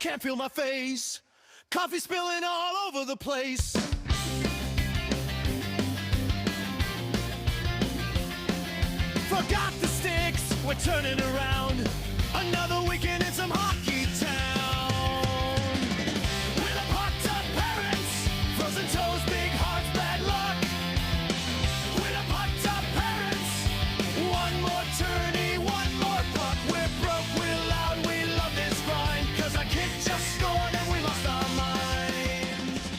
can't feel my face. Coffee spilling all over the place. Forgot the sticks, we're turning around. Another weekend in some hockey town. With a pucked up parents, frozen toes, big hearts, bad luck. With a pucked up parents, one more tourney, one more puck. We're broke, we're loud, we love this grind. Cause our kid just scored and we lost our minds.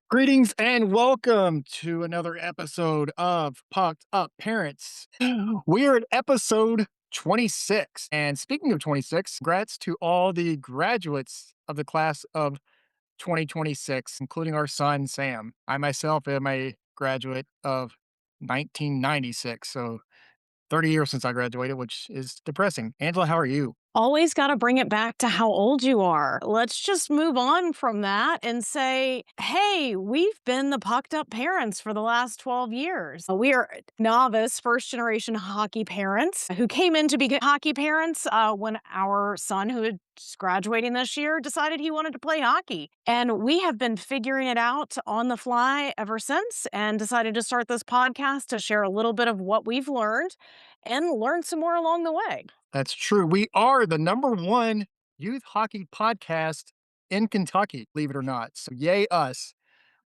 Greetings and welcome to another episode of Pucked Up Parents. We're at episode 26. And speaking of 26, congrats to all the graduates of the class of 2026, including our son, Sam. I myself am a graduate of 1996. So 30 years since I graduated, which is depressing. Angela, how are you? Always got to bring it back to how old you are. Let's just move on from that and say, hey, we've been the pucked up parents for the last 12 years. We are novice first generation hockey parents who came in to be hockey parents when our son, who is graduating this year, decided he wanted to play hockey. And we have been figuring it out on the fly ever since and decided to start this podcast to share a little bit of what we've learned and learn some more along the way. That's true. We are the number one youth hockey podcast in Kentucky, believe it or not. So yay us.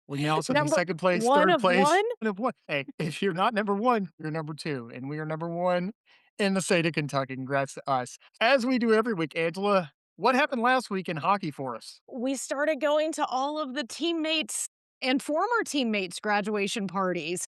We now sit in Number second place, one third of place. one? One of one. Hey, if you're not number one, you're number two. And we are number one in the state of Kentucky. Congrats to us. As we do every week, Angela, what happened last week in hockey for us? We started going to all of the teammates and former teammates' graduation parties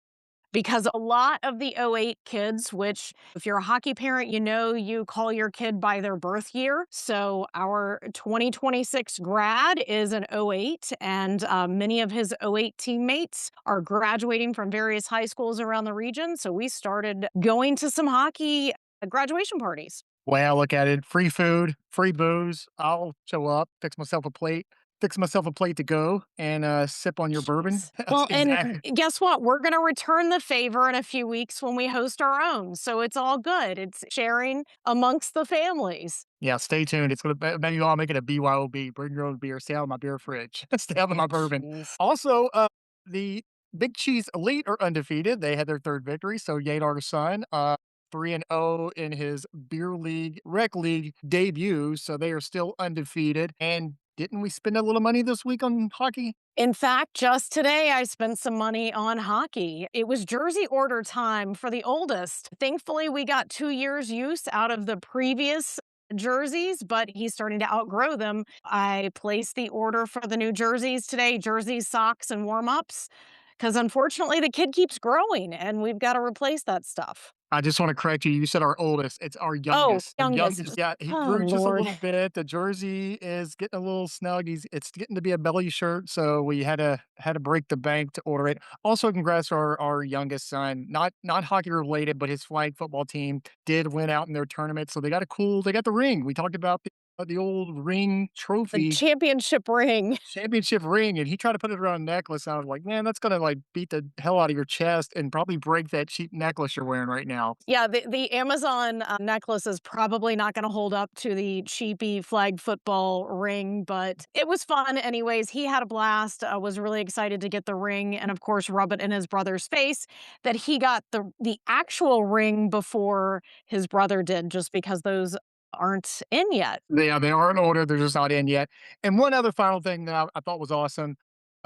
because a lot of the '08 kids, which if you're a hockey parent, you know you call your kid by their birth year. So our 2026 grad is an '08, and many of his '08 teammates are graduating from various high schools around the region. So we started going to some hockey graduation parties. Well, look at it. Free food, free booze. I'll show up, fix myself a plate to go and sip on your bourbon. Jeez. That's Well, and exactly. guess what? We're going to return the favor in a few weeks when we host our own. So it's all good. It's sharing amongst the families. Yeah, stay tuned. It's gonna maybe I'll make it a BYOB. Bring your own beer. Stay out of my beer fridge. Stay out of my bourbon. Jeez. Also, the Big Cheese Elite are undefeated. They had their third victory. So Yadar's son, 3-0 in his beer league, rec league debut. So they are still undefeated. And didn't we spend a little money this week on hockey? In fact, just today I spent some money on hockey. It was jersey order time for the oldest. Thankfully, we got 2 years use out of the previous jerseys, but he's starting to outgrow them. I placed the order for the new jerseys today, jerseys, socks, and warm-ups, because unfortunately the kid keeps growing and we've got to replace that stuff. I just want to correct you. You said our oldest. It's our Oh, youngest. Our youngest. youngest. Yeah, he Oh, grew just a Lord. little bit. The jersey is getting a little snug. It's getting to be a belly shirt, so we had to break the bank to order it. Also, congrats to our youngest son. Not hockey related, but his flag football team did win out in their tournament, so they got the ring. We talked about the old ring The trophy championship ring. championship ring, and he tried to put it around a necklace. I was like, man, that's gonna like beat the hell out of your chest and probably break that cheap necklace you're wearing right now. Yeah, the Amazon necklace is probably not going to hold up to the cheapy flag football ring, but it was fun anyways. He had a blast. Was really excited to get the ring and of course rub it in his brother's face that he got the actual ring before his brother did, just because those aren't in yet. They are in order, they're just not in yet. And one other final thing that I thought was awesome,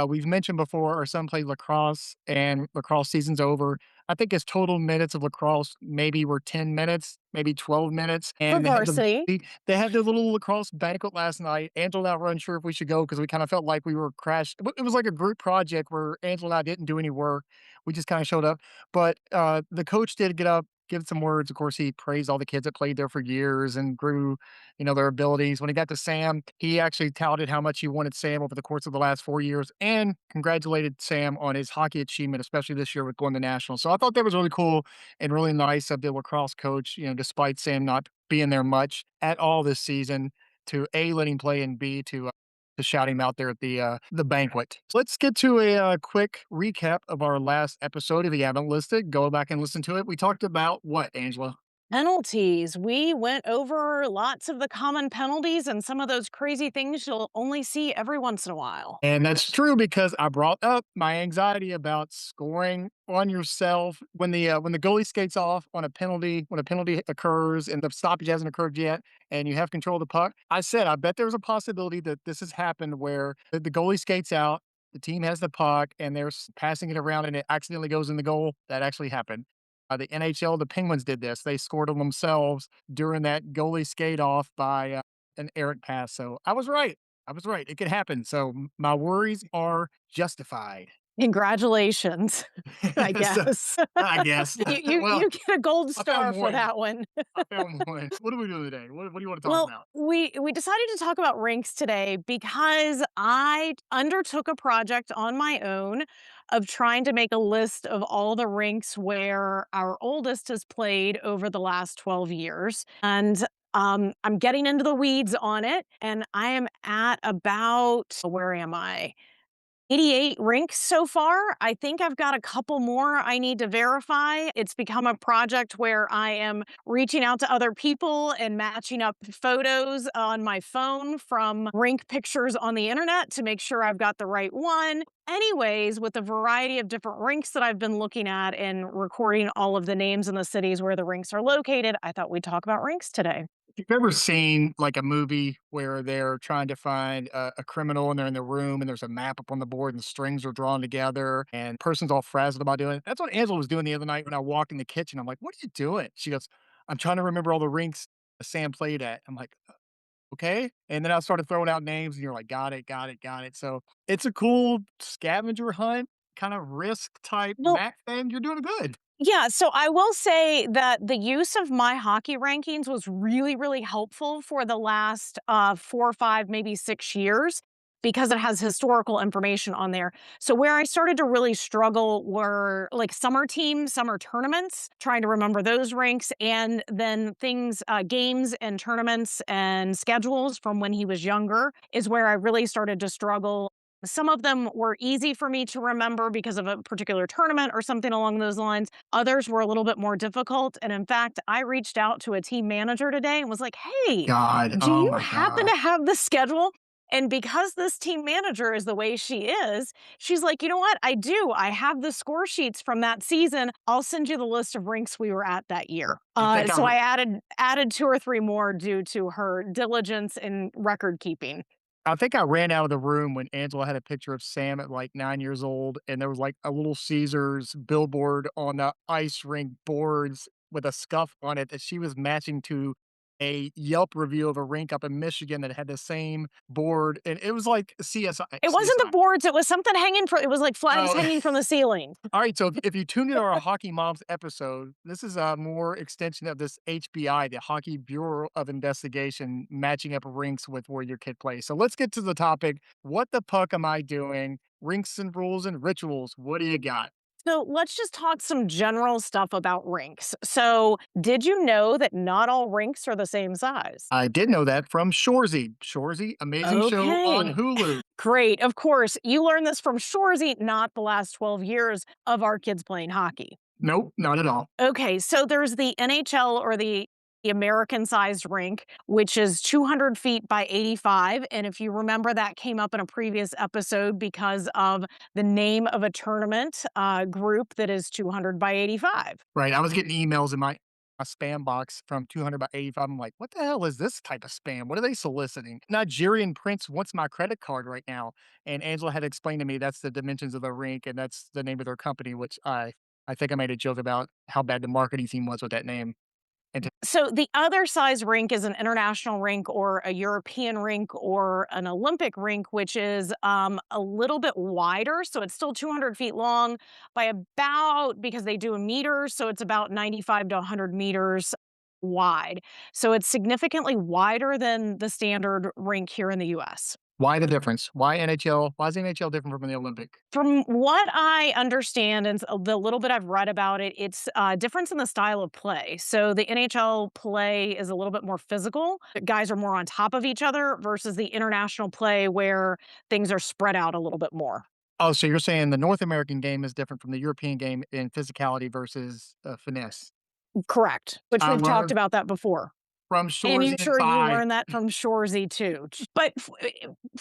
we've mentioned before, our son played lacrosse, and lacrosse season's over. I think his total minutes of lacrosse maybe were 10 minutes, maybe 12 minutes, For and varsity. they had their little lacrosse banquet last night. Angela and I were unsure if we should go because we kinda felt like we were crashed. It was like a group project where Angela and I didn't do any work. We just kinda showed up. But, the coach did get up, give some words. Of course, he praised all the kids that played there for years and grew, their abilities. When he got to Sam, he actually touted how much he wanted Sam over the course of the last 4 years and congratulated Sam on his hockey achievement, especially this year with going to nationals. So I thought that was really cool and really nice of the lacrosse coach, despite Sam not being there much at all this season, to A, let him play, and B, to shout him out there at the banquet. So let's get to a quick recap of our last episode. If you haven't listened, go back and listen to it. We talked about what, Angela? Penalties. We went over lots of the common penalties and some of those crazy things you'll only see every once in a while. And that's true because I brought up my anxiety about scoring on yourself when the goalie skates off on a penalty, when a penalty occurs and the stoppage hasn't occurred yet, and you have control of the puck. I said, I bet there's a possibility that this has happened where the goalie skates out, the team has the puck, and they're passing it around, and it accidentally goes in the goal. That actually happened. The NHL, the Penguins did this. They scored on themselves during that goalie skate off by an errant pass. So I was right. I was right. It could happen. So my worries are justified. Congratulations, I So guess. I guess. Well, You get a gold I star found for one. that one. I found one. What are we doing today? What do you want to talk Well, about? we decided to talk about rinks today because I undertook a project on my own of trying to make a list of all the rinks where our oldest has played over the last 12 years. And I'm getting into the weeds on it, and I am at about, where am I? 88 rinks so far. I think I've got a couple more I need to verify. It's become a project where I am reaching out to other people and matching up photos on my phone from rink pictures on the internet to make sure I've got the right one. Anyways, with the variety of different rinks that I've been looking at and recording all of the names in the cities where the rinks are located, I thought we'd talk about rinks today. If you've ever seen like a movie where they're trying to find a criminal and they're in the room and there's a map up on the board and the strings are drawn together and the person's all frazzled about doing it. That's what Angela was doing the other night when I walked in the kitchen. I'm like, what are you doing? She goes, I'm trying to remember all the rinks Sam played at. I'm like, okay. And then I started throwing out names and you're like, got it, got it, got it. So it's a cool scavenger hunt, kind of risk type Well, map thing. You're doing good. yeah, so I will say that the use of my hockey rankings was really, really helpful for the last 4, 5, maybe 6 years because it has historical information on there. So where I started to really struggle were like summer teams, summer tournaments, trying to remember those ranks, and then things, games and tournaments and schedules from when he was younger is where I really started to struggle. Some of them were easy for me to remember because of a particular tournament or something along those lines. Others were a little bit more difficult. And in fact, I reached out to a team manager today and was like, hey, God. do Oh you my happen God. to have the schedule? And because this team manager is the way she is, she's like, you know what? I do. I have the score sheets from that season. I'll send you the list of rinks we were at that year. I think So I I added two or three more due to her diligence in record keeping. I think I ran out of the room when Angela had a picture of Sam at like 9 years old, and there was like a little Caesars billboard on the ice rink boards with a scuff on it that she was matching to a Yelp review of a rink up in Michigan that had the same board. And it was like CSI. It wasn't the CSI. boards, it was something hanging from it was like flags Oh, hanging from the ceiling. all right. So if you tuned into our Hockey Moms episode, this is a more extension of this HBI, the Hockey Bureau of Investigation, matching up rinks with where your kid plays. So let's get to the topic. What the puck am I doing? Rinks and rules and rituals. What do you got? So let's just talk some general stuff about rinks. So, did you know that not all rinks are the same size? I did know that from Shorzy. Shorzy, amazing show on Okay. Hulu. Great. Of course, you learned this from Shorzy, not the last 12 years of our kids playing hockey. Nope, not at all. Okay, so there's the NHL or the American sized rink, which is 200 feet by 85. And if you remember, that came up in a previous episode because of the name of a tournament group that is 200 by 85. Right. I was getting emails in my spam box from 200 by 85. I'm like, what the hell is this type of spam? What are they soliciting? Nigerian Prince wants my credit card right now. And Angela had explained to me that's the dimensions of the rink and that's the name of their company, which I think I made a joke about how bad the marketing team was with that name. And So the other size rink is an international rink or a European rink or an Olympic rink, which is a little bit wider. So it's still 200 feet long by about, because they do in meters, so it's about 95 to 100 meters wide. So it's significantly wider than the standard rink here in the US. why the difference? Why NHL? Why is the NHL different from the Olympic? From what I understand and the little bit I've read about it, it's a difference in the style of play. So the NHL play is a little bit more physical. Guys are more on top of each other versus the international play where things are spread out a little bit more. Oh, so you're saying the North American game is different from the European game in physicality versus finesse. Correct, which I we've talked learned about that before. from And Shorzy you and sure you Pie. learned that from Shorzy too. But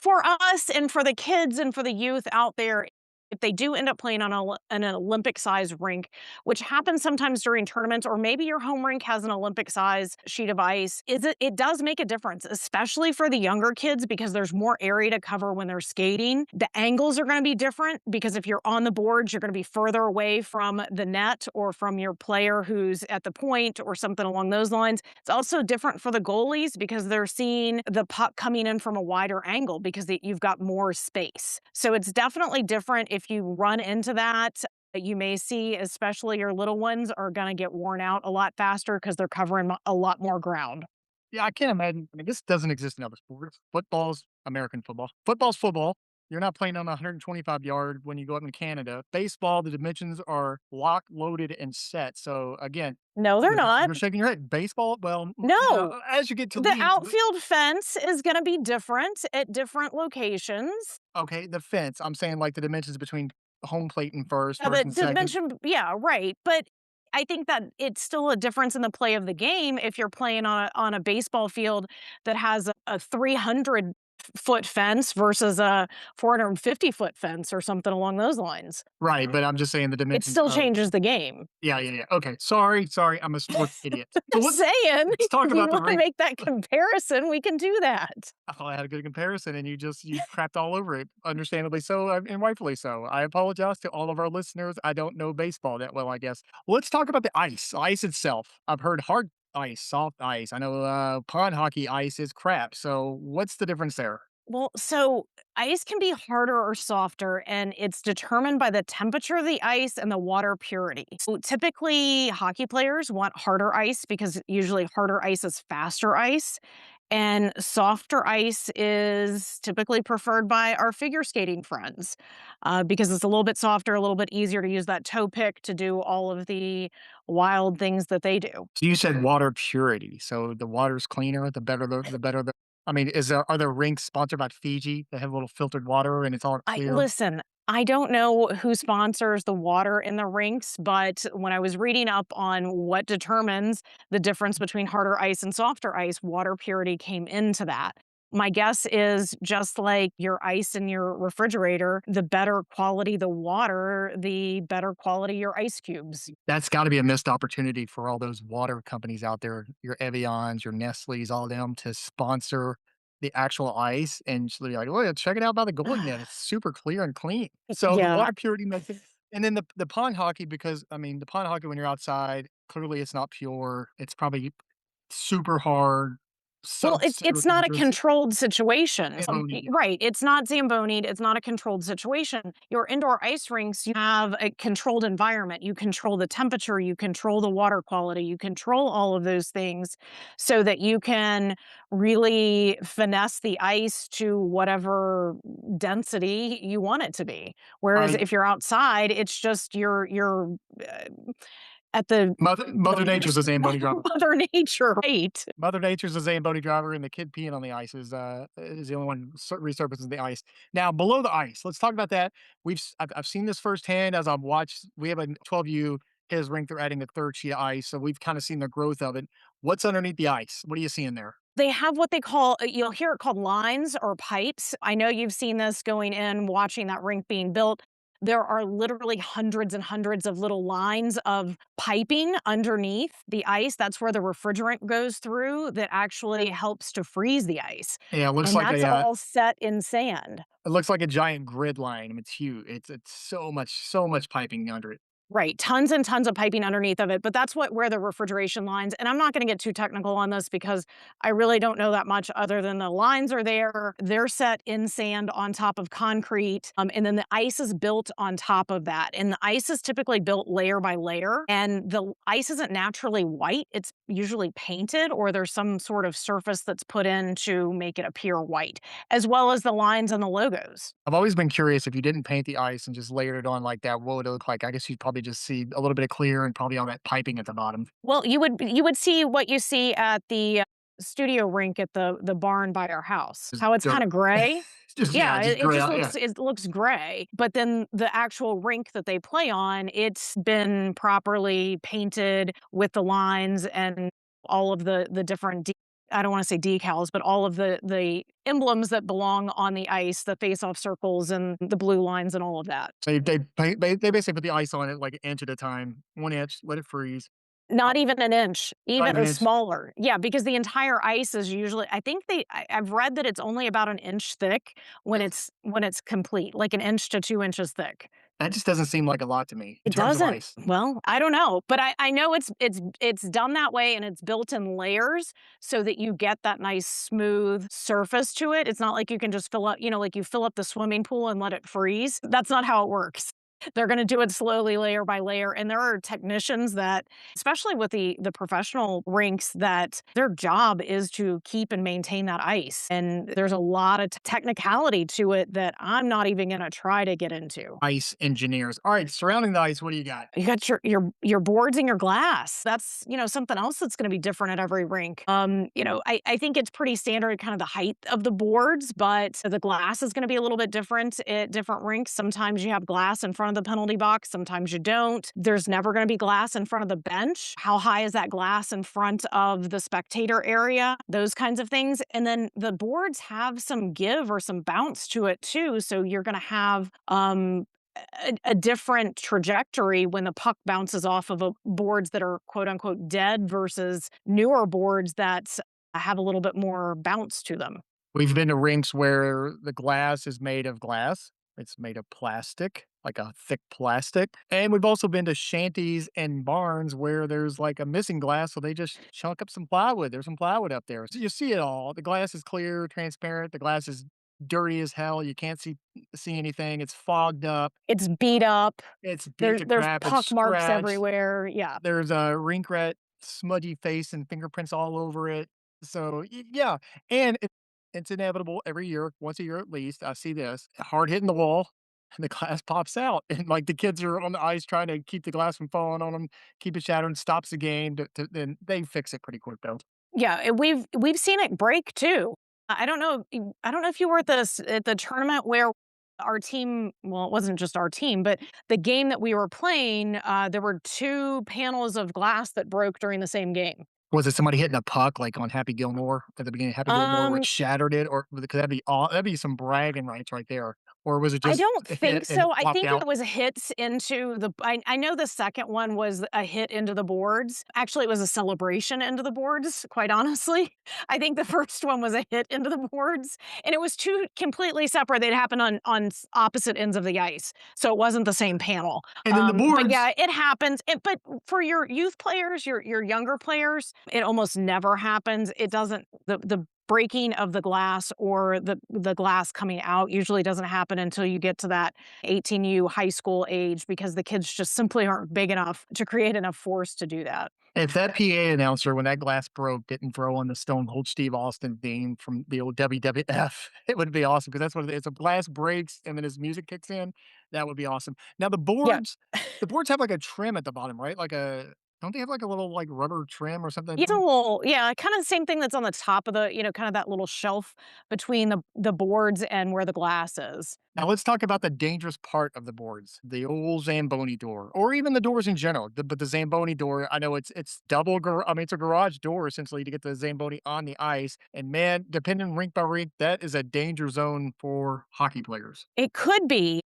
for us and for the kids and for the youth out there, if they do end up playing on an Olympic size rink, which happens sometimes during tournaments, or maybe your home rink has an Olympic size sheet of ice, it does make a difference, especially for the younger kids because there's more area to cover when they're skating. The angles are going to be different because if you're on the boards, you're going to be further away from the net or from your player who's at the point or something along those lines. It's also different for the goalies because they're seeing the puck coming in from a wider angle because you've got more space. So it's definitely different if you run into that. You may see, especially your little ones, are going to get worn out a lot faster because they're covering a lot more ground. Yeah, I can't imagine. I mean, this doesn't exist in other sports. Football's American football. Football's football. You're not playing on 125 yard when you go up in Canada. Baseball, the dimensions are locked, loaded, and set. So again, No, they're not. you're shaking your head. Baseball, well, No, as you get to the league, outfield fence is going to be different at different locations. okay, the fence. I'm saying like the dimensions between home plate and first, Yeah, first the and second. dimension, yeah, right. But I think that it's still a difference in the play of the game if you're playing on a baseball field that has a 300-foot fence versus a 450-foot fence or something along those lines. Right, but I'm just saying the It dimensions still of. changes the game. Yeah, yeah, yeah. Okay, sorry. I'm a sports idiot. So Just saying, let's talk if you about the want to rink. make that comparison, we can do that. I thought I had a good comparison, and you crapped all over it, understandably so, and rightfully so. I apologize to all of our listeners. I don't know baseball that well, I guess. Let's talk about the ice itself. I've heard hard ice, soft ice. I know pond hockey ice is crap. So what's the difference there? Well, so ice can be harder or softer, and it's determined by the temperature of the ice and the water purity. So typically, hockey players want harder ice because usually harder ice is faster ice. And softer ice is typically preferred by our figure skating friends because it's a little bit softer, a little bit easier to use that toe pick to do all of the wild things that they do. So you said water purity. So the water's cleaner, the better the. I mean, are there rinks sponsored by Fiji that have a little filtered water and it's all I clear? listen, I don't know who sponsors the water in the rinks, but when I was reading up on what determines the difference between harder ice and softer ice, water purity came into that. My guess is just like your ice in your refrigerator, the better quality the water, the better quality your ice cubes. That's gotta be a missed opportunity for all those water companies out there, your Evians, your Nestle's, all them to sponsor the actual ice and just be like, "Oh, yeah, check it out by the goalie net. It's super clear and clean." So the Yeah. water purity method and then the pond hockey because, I mean, the pond hockey when you're outside, clearly it's not pure. It's probably super hard, Well, so super it's not a dangerous. controlled situation. Ammonium. Right, it's not Zamboni'd, it's not a controlled situation. Your indoor ice rinks, you have a controlled environment. You control the temperature, you control the water quality, you control all of those things so that you can really finesse the ice to whatever density you want it to be. Whereas I if you're outside, it's just you're at Mother the Nature's a mercy Zamboni of driver. Mother Nature, right? Mother Nature's a Zamboni driver, and the kid peeing on the ice is the only one resurfaces the ice. Now, below the ice, let's talk about that. I've seen this firsthand as I've watched. We have a 12U his rink. They're adding a third sheet of ice, so we've kind of seen the growth of it. What's underneath the ice? What are you seeing there? They have what they call you'll hear it called lines or pipes. I know you've seen this going in, watching that rink being built. There are literally hundreds and hundreds of little lines of piping underneath the ice. That's where the refrigerant goes through that actually helps to freeze the ice, Yeah, and that's all set in sand. it looks like a giant grid line. I mean, it's huge. It's so much piping under it. Right, tons and tons of piping underneath of it, but that's where the refrigeration lines and I'm not gonna get too technical on this because I really don't know that much other than the lines are there. They're set in sand on top of concrete, and then the ice is built on top of that, and the ice is typically built layer by layer, and the ice isn't naturally white, it's usually painted or there's some sort of surface that's put in to make it appear white, as well as the lines and the logos. I've always been curious if you didn't paint the ice and just layered it on like that, what would it look like? I guess you'd probably just see a little bit of clear and probably all that piping at the bottom. Well, you would see what you see at the studio rink at the barn by our house. Just How it's dirt. kinda gray? Just yeah, Yeah, just it gray just out, yeah. looks gray, but then the actual rink that they play on, it's been properly painted with the lines and all of the different I don't wanna say decals, but all of the emblems that belong on the ice, the face-off circles and the blue lines and all of that. So they basically put the ice on it like an inch at a time, 1 inch, let it freeze. Uh, Not even an inch, not even even an inch. smaller. Yeah, because the entire ice is usually I think I've read that it's only about an inch thick when it's complete, like an inch to 2 inches thick. That just doesn't seem like a lot to me in It terms of doesn't. ice. Well, I don't know, but I know it's done that way and it's built in layers so that you get that nice smooth surface to it. It's not like you can just fill up, like you fill up the swimming pool and let it freeze. That's not how it works. They're gonna do it slowly layer by layer, and there are technicians that, especially with the professional rinks, that their job is to keep and maintain that ice, and there's a lot of technicality to it that I'm not even gonna try to get into. Ice engineers. All right, surrounding the ice, what do you got? You got your boards and your glass. That's, something else that's gonna be different at every rink. I think it's pretty standard kind of the height of the boards, but the glass is gonna be a little bit different at different rinks. Sometimes you have glass in front of the penalty box, sometimes you don't. There's never gonna be glass in front of the bench. How high is that glass in front of the spectator area? Those kinds of things. And then the boards have some give or some bounce to it too. So you're gonna have a different trajectory when the puck bounces off of boards that are quote unquote dead versus newer boards that have a little bit more bounce to them. We've been to rinks where the glass is made of glass. It's made of plastic, like a thick plastic. And we've also been to shanties and barns where there's like a missing glass, so they just chunk up some plywood. There's some plywood up there. So you see it all. The glass is clear, transparent. The glass is dirty as hell. You can't see anything. It's fogged up. It's beat up. It's beat There's to there's crap. It's puck marks scratched. everywhere. Yeah. There's a rink rat, smudgy face and fingerprints all over it. So yeah, and it's inevitable every year, once a year at least. I see this hard hitting the wall, and the glass pops out, and like the kids are on the ice trying to keep the glass from falling on them, keep it shattering, stops the game. Then they fix it pretty quick though. Yeah, and we've seen it break too. I don't know if you were at the tournament where our team, well, it wasn't just our team, but the game that we were playing, there were 2 panels of glass that broke during the same game. Was it somebody hitting a puck like on Happy Gilmore at the beginning of Happy Gilmore, where it Um, shattered it, or because that'd be some bragging rights right there, or was it I just don't a think hit and it so. I popped think out? it was hits into the I know the second one was a hit into the boards. Actually, it was a celebration into the boards, quite honestly. I think the first one was a hit into the boards, and it was 2 completely separate. They'd happened on opposite ends of the ice, so it wasn't the same panel. And then the But boards. yeah, it happens. But for your youth players, your younger players, it almost never happens. It doesn't the breaking of the glass or the glass coming out usually doesn't happen until you get to that 18U high school age because the kids just simply aren't big enough to create enough force to do that. If that PA announcer, when that glass broke, didn't throw on the Stone Cold Steve Austin theme from the old WWF, it would be awesome because that's what it is. If glass breaks and then his music kicks in, that would be awesome. Now Yeah. the boards have like a trim at the bottom, right? Don't they have like a little like rubber trim or something? It's a little, yeah, kind of the same thing that's on the top of kind of that little shelf between the boards and where the glass is. Now let's talk about the dangerous part of the boards, the old Zamboni door, or even the doors in general. But the Zamboni door, I know it's I mean, it's a garage door essentially to get the Zamboni on the ice. And man, depending rink by rink, that is a danger zone for hockey players. It could be.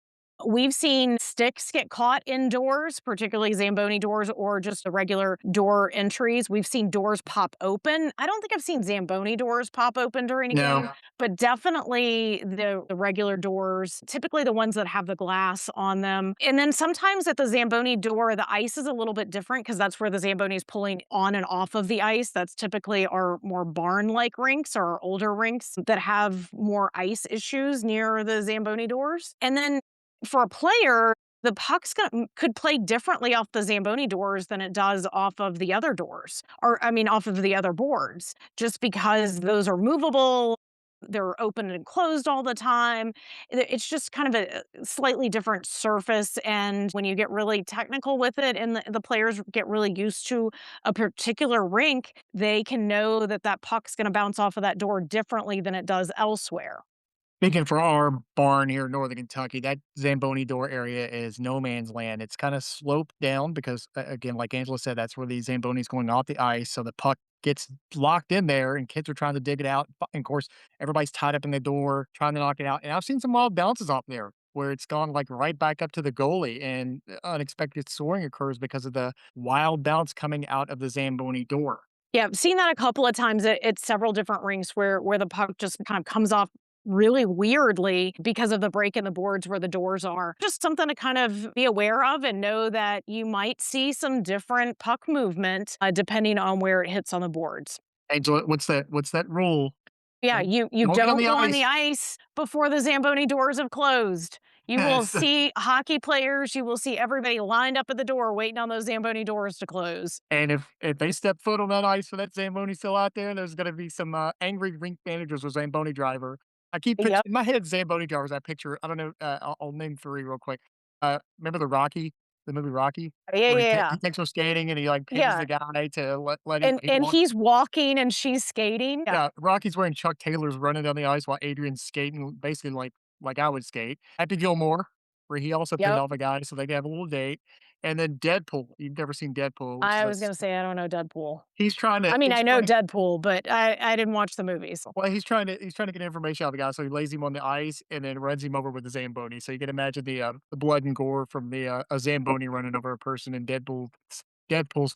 We've seen sticks get caught indoors, particularly Zamboni doors or just the regular door entries. We've seen doors pop open. I don't think I've seen Zamboni doors pop open during a game, No. but definitely the regular doors, typically the ones that have the glass on them. And then sometimes at the Zamboni door, the ice is a little bit different because that's where the Zamboni is pulling on and off of the ice. That's typically our more barn-like rinks or our older rinks that have more ice issues near the Zamboni doors. And then for a player, the could play differently off the Zamboni doors than it does off of the other doors, or I mean, off of the other boards, just because those are movable. They're open and closed all the time. It's just kind of a slightly different surface. And when you get really technical with it and the players get really used to a particular rink, they can know that that puck's going to bounce off of that door differently than it does elsewhere. Speaking for our barn here in Northern Kentucky, that Zamboni door area is no man's land. It's kind of sloped down because, again, like Angela said, that's where the Zamboni's going off the ice. So the puck gets locked in there and kids are trying to dig it out. And of course, everybody's tied up in the door trying to knock it out. And I've seen some wild bounces off there where it's gone like right back up to the goalie and unexpected soaring occurs because of the wild bounce coming out of the Zamboni door. Yeah, I've seen that a couple of times at several different rinks where the puck just kind of comes off really weirdly because of the break in the boards where the doors are. Just something to kind of be aware of and know that you might see some different puck movement depending on where it hits on the boards. Angela, what's that rule? Yeah, you Don't get on don't the go on the ice. ice before the Zamboni doors have closed. You will Yes. see hockey players, you will see everybody lined up at the door waiting on those Zamboni doors to close. And if they step foot on that ice for that Zamboni still out there, there's gonna be some, angry rink managers with Zamboni driver. I keep Yep. in my head, Zamboni drivers, I picture I don't know, I'll name 3 real quick. Remember the movie Rocky? Yeah, yeah, Where he yeah. takes her skating and he, like, pins Yeah, the guy to let him he and walk. he's walking and she's skating. Yeah. Yeah, Rocky's wearing Chuck Taylors running down the ice while Adrian's skating basically like I would skate. Happy Gilmore, where he also pinned Yep. off a guy so they could have a little date. And then Deadpool, you've never seen Deadpool, which is I a was gonna say I don't know Deadpool. I mean, he's I know trying to Deadpool, but I didn't watch the movies. well, he's trying to get information out of the guy, so he lays him on the ice and then runs him over with the Zamboni. So you can imagine the blood and gore from a Zamboni running over a person, and Deadpool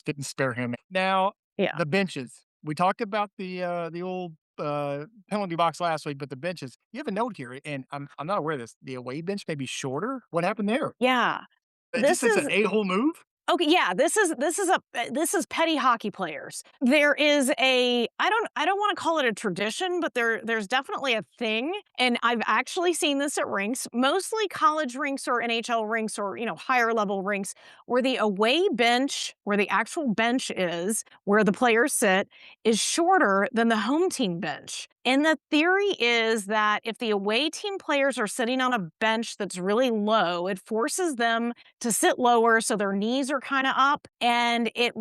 didn't spare him. Now, Yeah. the benches. We talked about the old penalty box last week, but the benches. You have a note here, and I'm not aware of this. The away bench may be shorter. What happened there? Yeah. Just This it's an is a-hole move. Okay, yeah, this is petty hockey players. There is a I don't wanna call it a tradition, but there's definitely a thing, and I've actually seen this at rinks, mostly college rinks or NHL rinks or, higher level rinks, where the away bench, where the actual bench is, where the players sit, is shorter than the home team bench. And the theory is that if the away team players are sitting on a bench that's really low, it forces them to sit lower so their knees are kind of up, and it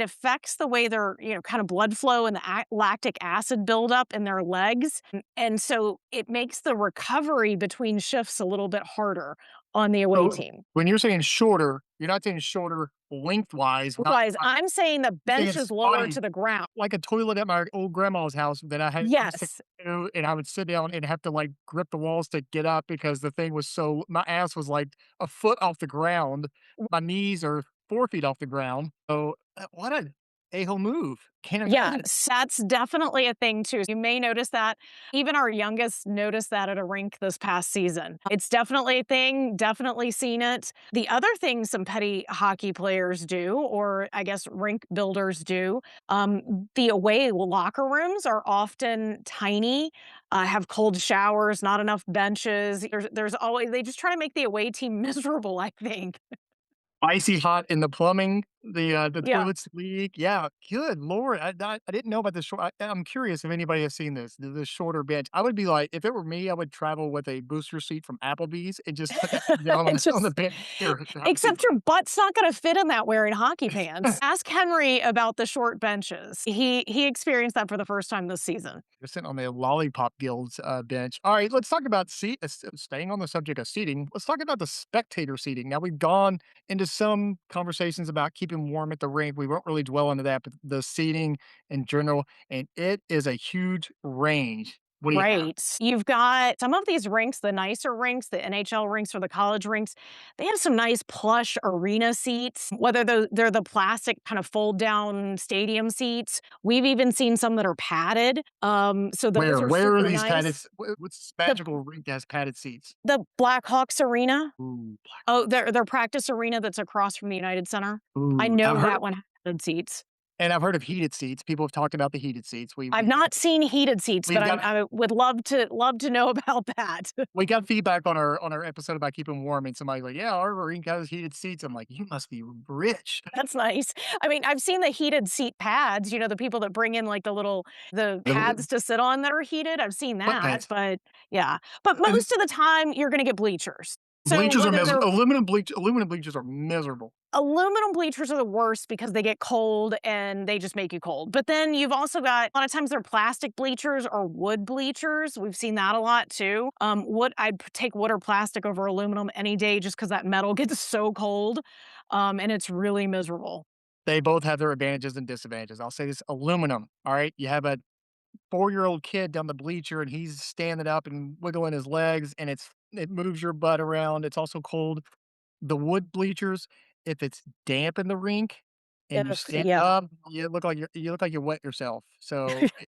affects the way their kind of blood flow and the lactic acid buildup in their legs, and so it makes the recovery between shifts a little bit harder on the away So team. when you're saying shorter, you're not saying shorter lengthwise, Likewise, I'm saying the you're saying bench it's is lower spotty. to the ground. Like a toilet at my old grandma's house that I used to Yes. go and I would sit down and have to, like, grip the walls to get up because the thing was so my ass was, like, a foot off the ground. My knees are 4 feet off the ground. So, what a a-hole move. Can't Yeah, imagine. that's definitely a thing too. You may notice that. Even our youngest noticed that at a rink this past season. It's definitely a thing, definitely seen it. The other thing some petty hockey players do, or I guess rink builders do, the away locker rooms are often tiny, have cold showers, not enough benches. There's always, they just try to make the away team miserable, I think. Icy hot in the plumbing, the Yeah. toilets leak. Yeah, good lord. I didn't know about the short I'm curious if anybody has seen this, the shorter bench. I would be like if it were me, I would travel with a booster seat from Applebee's and just put that thing down on It's on the just bench. Here, have a seat. Except your butt's not gonna fit in that wearing hockey pants. Ask Henry about the short benches. He experienced that for the first time this season. You're sitting on the Lollipop Guild's, bench. Alright, let's talk about staying on the subject of seating, let's talk about the spectator seating. Now, we've gone into some conversations about keeping warm at the rink. We won't really dwell into that, but the seating in general, and it is a huge range. What do you have? Right. You've got some of these rinks, the nicer rinks, the NHL rinks or the college rinks, they have some nice plush arena seats, whether they're the plastic kind of fold down stadium seats. We've even seen some that are padded. So those Where? are Where are super these padded nice. s what's this The magical rink that has padded seats? the Blackhawks arena. Ooh, black Oh, their practice arena that's across from the United Center. I ooh, know that one had seats. And I've heard of heated seats. People have talked about the heated seats. I've not seen heated seats, but We've got I would love to know about that. we got feedback on our episode about keeping warm, and somebody's like, "Yeah, our rink has heated seats." I'm like, "You must be rich." That's nice. I mean, I've seen the heated seat pads, the people that bring in, like, the The l pads to sit on that are heated, I've seen that, sweatpants. but yeah. But And most of the time, you're gonna get bleachers. So bleachers are whether they're aluminum bleachers are miserable. aluminum bleachers are the worst because they get cold and they just make you cold. But then you've also got a lot of times they're plastic bleachers or wood bleachers. We've seen that a lot too. Wood, take wood or plastic over aluminum any day just because that metal gets so cold, and it's really miserable. They both have their advantages and disadvantages. I'll say this, aluminum, all right? You have a four-year-old kid down the bleacher, and he's standing up and wiggling his legs, and it moves your butt around. It's also cold. The wood bleachers, if it's damp in the rink and you Ugh, stand yeah, up, you look like you wet yourself. So,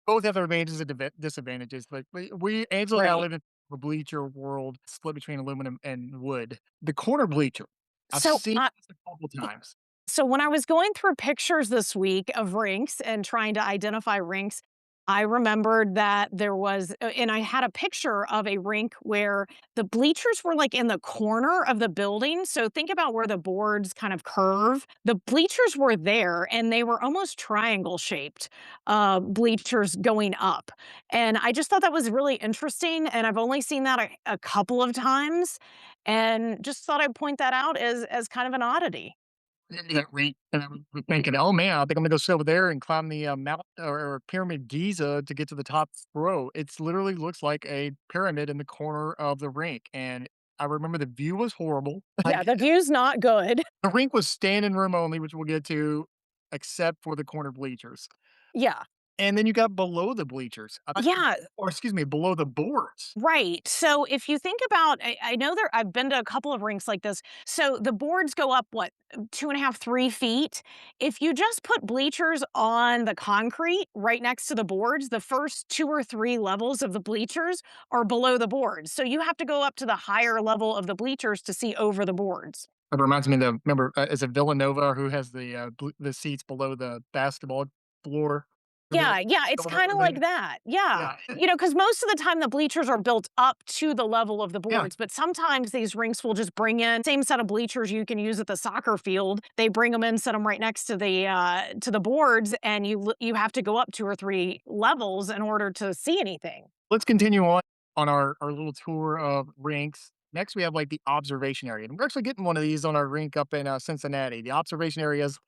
both have their advantages and disadvantages, but we Angela and I right. live in a bleacher world split between aluminum and wood. The corner bleacher, I've So, seen this a couple times. So when I was going through pictures this week of rinks and trying to identify rinks, I remembered that there was, and I had a picture of a rink where the bleachers were like in the corner of the building. So think about where the boards kind of curve. The bleachers were there and they were almost triangle shaped bleachers going up. And I just thought that was really interesting. And I've only seen that a couple of times and just thought I'd point that out as kind of an oddity. Into that rink, and I was thinking, "Oh, man, I think I'm gonna go sit over there and climb the, Mount or Pyramid Giza to get to the top row." It's literally looks like a pyramid in the corner of the rink, and I remember the view was horrible. Yeah, Like, the view's not good. the rink was standing room only, which we'll get to, except for the corner bleachers. Yeah. And then you got below the bleachers, Yeah, or excuse me, below the boards. right. So if you think about I know I've been to a couple of rinks like this. So the boards go up, what, 2.5, 3 feet? If you just put bleachers on the concrete right next to the boards, the first 2 or 3 levels of the bleachers are below the boards. So you have to go up to the higher level of the bleachers to see over the boards. It reminds me of the remember, is it Villanova who has the seats below the basketball floor? Remember Yeah, yeah, it's Villanova kinda like thing? that. Yeah. Yeah. Because most of the time the bleachers are built up to the level of the Yeah. boards, but sometimes these rinks will just bring in same set of bleachers you can use at the soccer field. They bring them in, set them right next to the boards, and you have to go up 2 or 3 levels in order to see anything. Let's continue on our little tour of rinks. Next, we have like the observation area. And we're actually getting one of these on our rink up in Cincinnati. The observation area is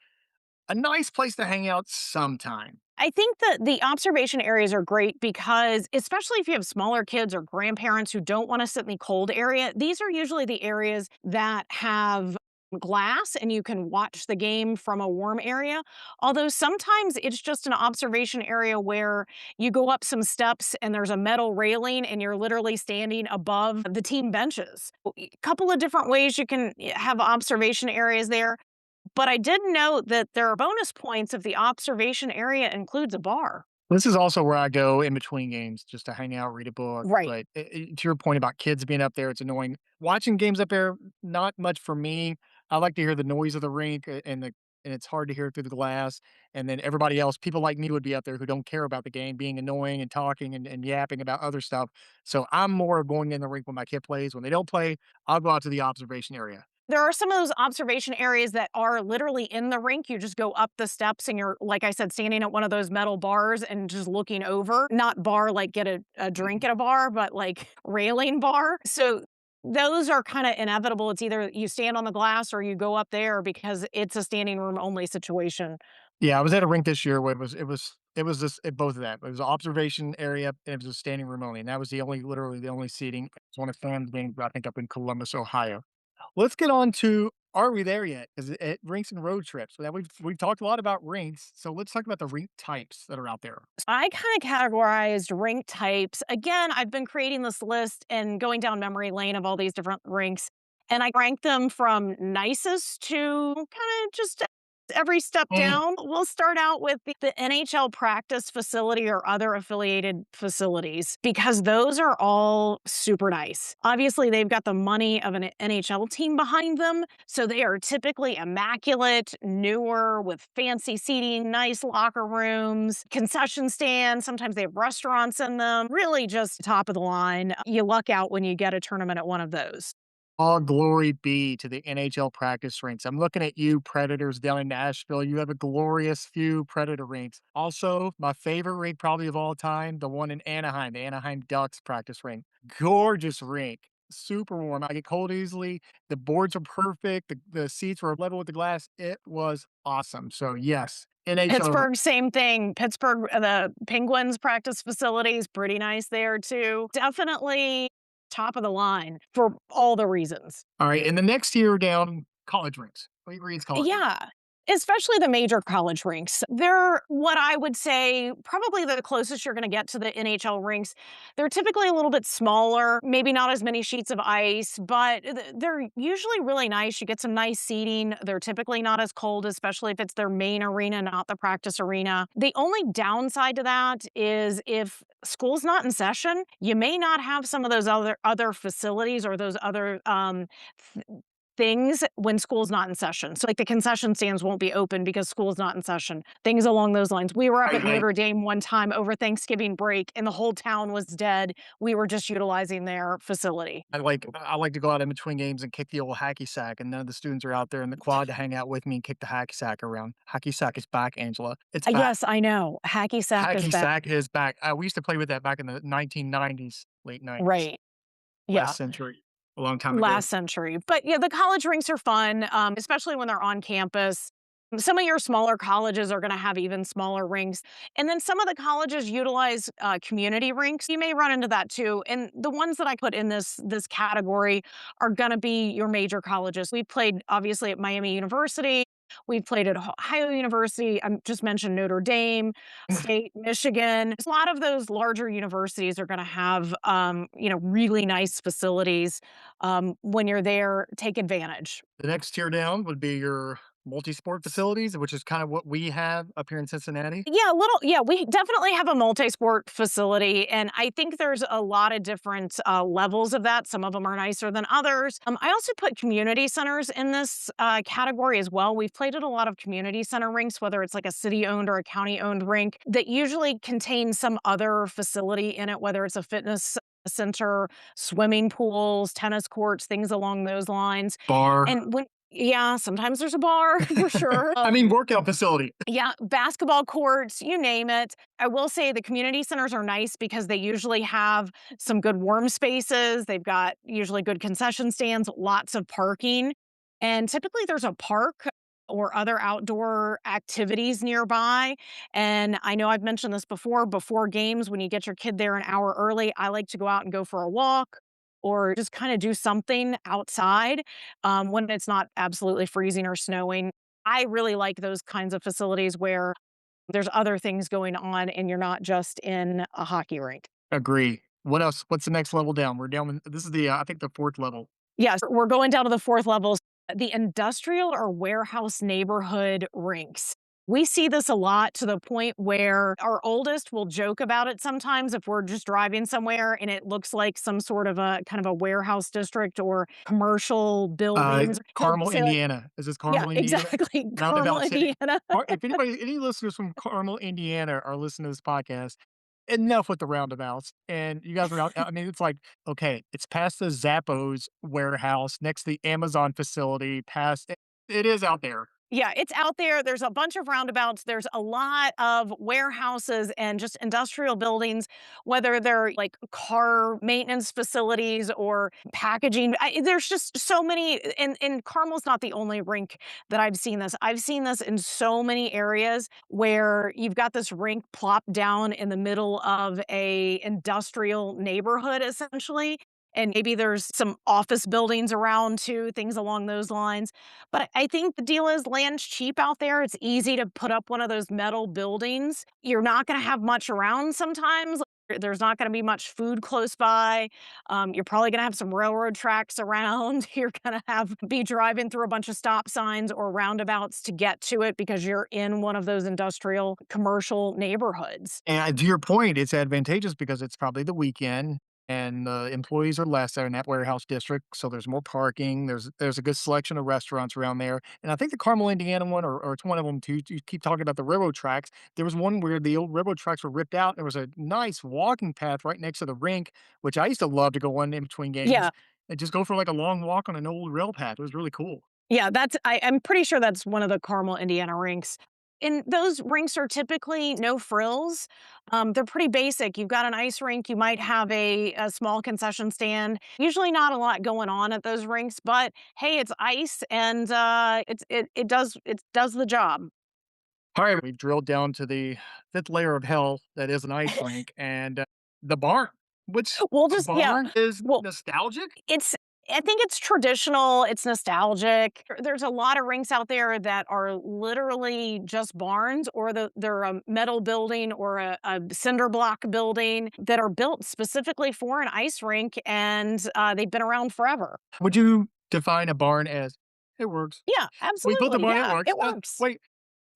a nice place to hang out sometime. I think that the observation areas are great because, especially if you have smaller kids or grandparents who don't want to sit in the cold area, these are usually the areas that have glass and you can watch the game from a warm area. Although sometimes it's just an observation area where you go up some steps and there's a metal railing and you're literally standing above the team benches. A couple of different ways you can have observation areas there. But I did note that there are bonus points if the observation area includes a bar. This is also where I go in between games just to hang out, read a book. Right. But to your point about kids being up there, it's annoying. Watching games up there, not much for me. I like to hear the noise of the rink and it's hard to hear through the glass. And then everybody else, people like me would be up there who don't care about the game, being annoying and talking and yapping about other stuff. So I'm more going in the rink when my kid plays. When they don't play, I'll go out to the observation area. There are some of those observation areas that are literally in the rink. You just go up the steps and you're, like I said, standing at one of those metal bars and just looking over. Not bar like get a drink at a bar, but like railing bar. So those are kind of inevitable. It's either you stand on the glass or you go up there because it's a standing room only situation. Yeah, I was at a rink this year where it was just both of that. It was an observation area and it was a standing room only, and that was the only literally the only seating. It's one of fan games I think up in Columbus, Ohio. Let's get on to are we there yet? Is it rinks and road trips? Now we've talked a lot about rinks, so let's talk about the rink types that are out there. I kind of categorized rink types. Again, I've been creating this list and going down memory lane of all these different rinks, and I ranked them from nicest to kind of just Every step Mm. down, we'll start out with the NHL practice facility or other affiliated facilities because those are all super nice. Obviously, they've got the money of an NHL team behind them, so they are typically immaculate, newer, with fancy seating, nice locker rooms, concession stands. Sometimes they have restaurants in them. Really just top of the line. You luck out when you get a tournament at one of those. All glory be to the NHL practice rinks. I'm looking at you, Predators down in Nashville. You have a glorious few Predator rinks. Also, my favorite rink probably of all time, the one in Anaheim, the Anaheim Ducks practice rink. Gorgeous rink. Super warm. I get cold easily. The boards are perfect. The seats were level with the glass. It was awesome. So yes, NHL. Pittsburgh, same thing. Pittsburgh, the Penguins practice facilities, pretty nice there too. Definitely top of the line for all the reasons. All right. And the next tier down, college rinks. What reads college rinks? Yeah. Especially the major college rinks. They're what I would say probably the closest you're going to get to the NHL rinks. They're typically a little bit smaller, maybe not as many sheets of ice, but they're usually really nice. You get some nice seating. They're typically not as cold, especially if it's their main arena, not the practice arena. The only downside to that is if school's not in session, you may not have some of those other facilities or those other things when school's not in session. So, like, the concession stands won't be open because school's not in session, things along those lines. We were up at I Notre Dame one time over Thanksgiving break, and the whole town was dead. We were just utilizing their facility. I like to go out in between games and kick the old hacky sack, and none of the students are out there in the quad to hang out with me and kick the hacky sack around. Hacky sack is back, Angela. It's back. Yes, I know. Hacky sack is Hacky back. sack is back. We used to play with that back in the 1990s, late 90s, Right. Yeah. last century, a long time ago. Last century. But yeah, the college rinks are fun, especially when they're on campus. Some of your smaller colleges are going to have even smaller rinks. And then some of the colleges utilize community rinks. You may run into that too. And the ones that I put in this category are going to be your major colleges. We played obviously at Miami University. We've played at Ohio University. I just mentioned Notre Dame, State, Michigan. A lot of those larger universities are going to have, really nice facilities. When you're there, take advantage. The next tier down would be your multi-sport facilities, which is kind of what we have up here in Cincinnati. We definitely have a multi-sport facility, and I think there's a lot of different levels of that. Some of them are nicer than others. I also put community centers in this category as well. We've played at a lot of community center rinks, whether it's like a city-owned or a county-owned rink that usually contains some other facility in it, whether it's a fitness center, swimming pools, tennis courts, things along those lines. Bar. And when Yeah, sometimes there's a bar for sure. I mean, workout facility. Yeah, basketball courts, you name it. I will say the community centers are nice because they usually have some good warm spaces. They've got usually good concession stands, lots of parking. And typically there's a park or other outdoor activities nearby. And I know I've mentioned this before games, when you get your kid there an hour early, I like to go out and go for a walk or just kind of do something outside when it's not absolutely freezing or snowing. I really like those kinds of facilities where there's other things going on and you're not just in a hockey rink. Agree. What else? What's the next level down? We're down. This is I think the fourth level. Yes, we're going down to the fourth levels, the industrial or warehouse neighborhood rinks. We see this a lot to the point where our oldest will joke about it sometimes if we're just driving somewhere and it looks like some sort of a kind of a warehouse district or commercial buildings. He'll Carmel, say like, Indiana. Is this yeah, Carmel, Indiana? exactly. Carmel, Roundabout City. Indiana. If any listeners from Carmel, Indiana are listening to this podcast, enough with the roundabouts. And you guys are out. I mean, it's like, okay, it's past the Zappos warehouse, next to the Amazon facility, past it is out there. Yeah, it's out there. There's a bunch of roundabouts. There's a lot of warehouses and just industrial buildings, whether they're like car maintenance facilities or packaging. There's just so many. And Carmel's not the only rink that I've seen this. I've seen this in so many areas where you've got this rink plopped down in the middle of a industrial neighborhood, essentially. And maybe there's some office buildings around too, things along those lines. But I think the deal is land's cheap out there. It's easy to put up one of those metal buildings. You're not going to have much around sometimes. There's not going to be much food close by. You're probably going to have some railroad tracks around. You're going to have be driving through a bunch of stop signs or roundabouts to get to it because you're in one of those industrial commercial neighborhoods. And to your point, it's advantageous because it's probably the weekend and the employees are less there in that warehouse district. So there's more parking. There's a good selection of restaurants around there. And I think the Carmel, Indiana one, or it's one of them too. You keep talking about the railroad tracks. There was one where the old railroad tracks were ripped out. There was a nice walking path right next to the rink, which I used to love to go on in between games Yeah, and just go for like a long walk on an old rail path. It was really cool. yeah, I'm pretty sure that's one of the Carmel, Indiana rinks. And those rinks are typically no frills. They're pretty basic. You've got an ice rink, you might have a small concession stand. Usually not a lot going on at those rinks, but hey, it's ice and it does the job. All right, we've drilled down to the fifth layer of hell that is an ice rink and the barn, which We'll the just yeah. barn is Well, nostalgic. It's I think it's traditional, it's nostalgic. There's a lot of rinks out there that are literally just barns or they're a metal building or a cinder block building that are built specifically for an ice rink, and, they've been around forever. Would you define a barn as it works? Yeah, We built a absolutely, barn, it yeah, works. it works. Wait,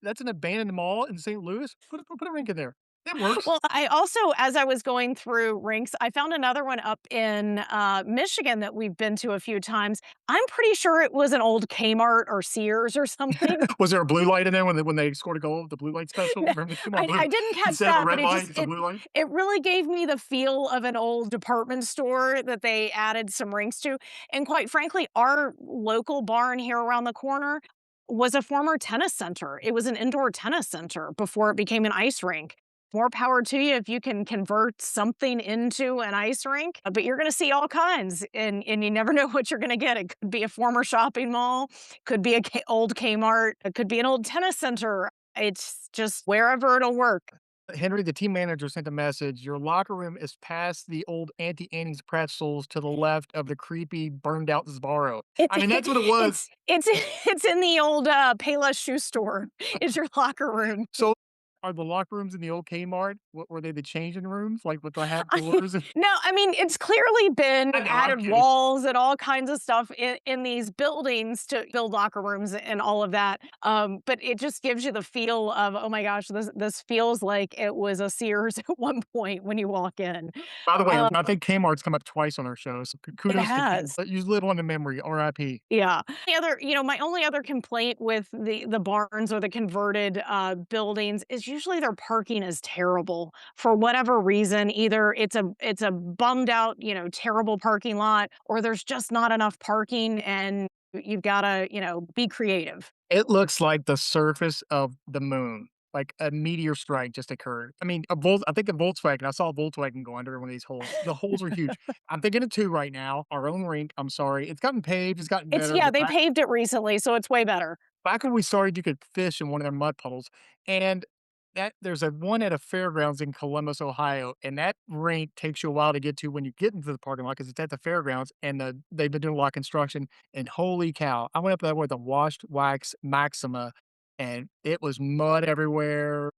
that's an abandoned mall in St. Louis? Put a rink in there. It works. Well, I also, as I was going through rinks, I found another one up in, Michigan that we've been to a few times. I'm pretty sure it was an old Kmart or Sears or something. Was there a blue light in there when they scored a goal? The blue light special? Remember the Kmart blue? I didn't catch Instead of a that, but red light, it's a blue light. it really gave me the feel of an old department store that they added some rinks to, and quite frankly, our local barn here around the corner was a former tennis center. It was an indoor tennis center before it became an ice rink. More power to you if you can convert something into an ice rink, but you're gonna see all kinds, and you never know what you're gonna get. It could be a former shopping mall, could be a old Kmart, it could be an old tennis center. It's just wherever it'll work. Henry, the team manager, sent a message. Your locker room is past the old Auntie Annie's pretzels to the left of the creepy, burned out Sbarro. It's I mean, that's what it was. it's it's in the old, Payless shoe store is your locker room. So, are the locker rooms in the old Kmart, what were they, the changing rooms, like, with the half I doors? no, I mean, it's clearly been I know, I'm added kidding. walls and all kinds of stuff in these buildings to build locker rooms and all of that, but it just gives you the feel of, "Oh my gosh, this feels like it was a Sears at one point when you walk in." By the way, Um, I think Kmart's come up twice on our show, so it kudos to K has. you live on in memory, RIP. Yeah. The other my only other complaint with the barns or the converted, buildings is usually their parking is terrible for whatever reason. Either it's a bummed out, terrible parking lot, or there's just not enough parking and you've gotta, be creative. It looks like the surface of the moon, like a meteor strike just occurred. I mean, I think a Volkswagen, I saw a Volkswagen go under one of these holes. The holes are huge. I'm thinking of 2 right now, our own rink, I'm sorry. It's gotten paved, it's gotten It's better, yeah, but they paved it recently, so it's way better. back when we started, you could fish in one of their mud puddles, and that there's a one at a fairgrounds in Columbus, Ohio, and that rink takes you a while to get to when you get into the parking lot because it's at the fairgrounds, and they've been doing a lot of construction, and holy cow, I went up there with a washed wax Maxima, and it was mud everywhere,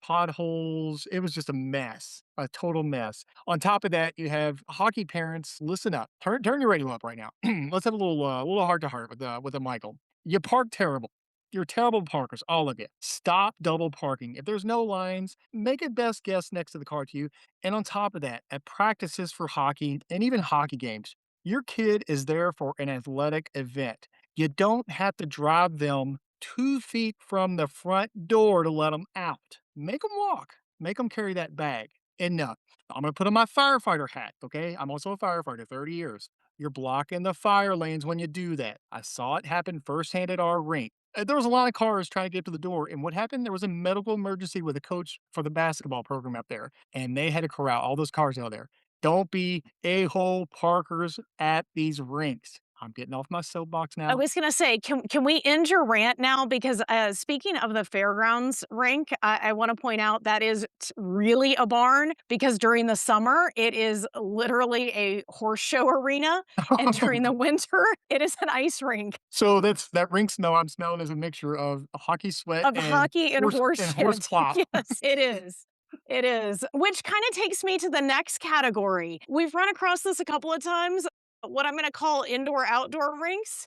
potholes. It was just a mess, a total mess. On top of that, you have hockey parents. Listen up. Turn your radio up right now. Let's have a little heart to heart with a Michael. You park terrible. You're terrible parkers, all of you. Stop double parking. If there's no lines, make a best guess next to the car to you. And on top of that, at practices for hockey and even hockey games, your kid is there for an athletic event. You don't have to drive them 2 feet from the front door to let them out. Make them walk. Make them carry that bag. And I'm going to put on my firefighter hat, okay? I'm also a firefighter, 30 years. You're blocking the fire lanes when you do that. I saw it happen firsthand at our rink. There was a lot of cars trying to get to the door. And what happened? There was a medical emergency with a coach for the basketball program up there. And they had to corral all those cars out there. Don't be a-hole parkers at these rinks. I'm getting off my soapbox I now. was gonna say, can we end your rant now? Because speaking of the fairgrounds rink, I want to point out that is really a barn because during the summer it is literally a horse show arena, and during the winter it is an ice rink So that rink smell I'm smelling is a mixture of hockey sweat of hockey and horse and horse shit. plop. Yes, it is. It is, which kind of takes me to the next category. We've run across this a couple of times, what I'm going to call indoor-outdoor rinks.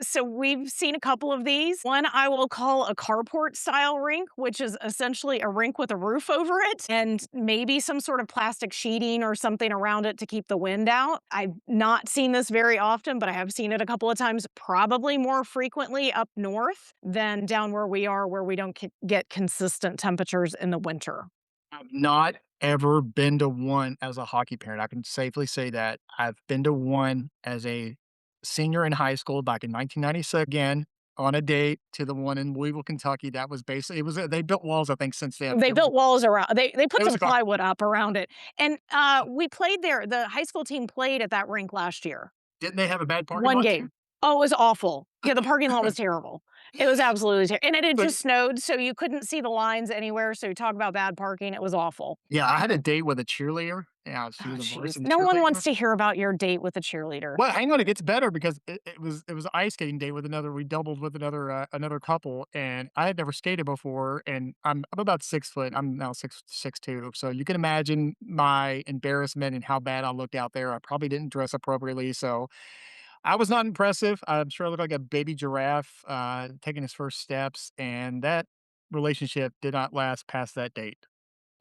So we've seen a couple of these. One I will call a carport style rink, which is essentially a rink with a roof over it and maybe some sort of plastic sheeting or something around it to keep the wind out. I've not seen this very often, but I have seen it a couple of times, probably more frequently up north than down where we are, where we don't get consistent temperatures in the winter. I've not ever been to one as a hockey parent. I can safely say that. I've been to one as a senior in high school back in 1996 again on a date to the one in Louisville, Kentucky. That was basically it was they built walls, I think, since then. They built walls around they put It was some a co plywood up around it, and, we played there. The high school team played at that rink last year. didn't they have a bad parking 1 lot too? game. Oh, it was awful. Yeah, the parking lot was terrible. It was absolutely and it had But just snowed, so you couldn't see the lines anywhere, so you talk about bad parking, it was awful. yeah, I had a date with a cheerleader. Yeah, she Oh, was a jeez. varsity No one wants cheerleader. to hear about your date with a cheerleader. Well, hang on, it gets better because it was an ice skating day with another we doubled with another couple, and I had never skated before, and I'm about 6 foot. I'm now 6'2", so you can imagine my embarrassment and how bad I looked out there. I probably didn't dress appropriately, so I was not impressive. I'm sure I looked like a baby giraffe, taking his first steps, and that relationship did not last past that date.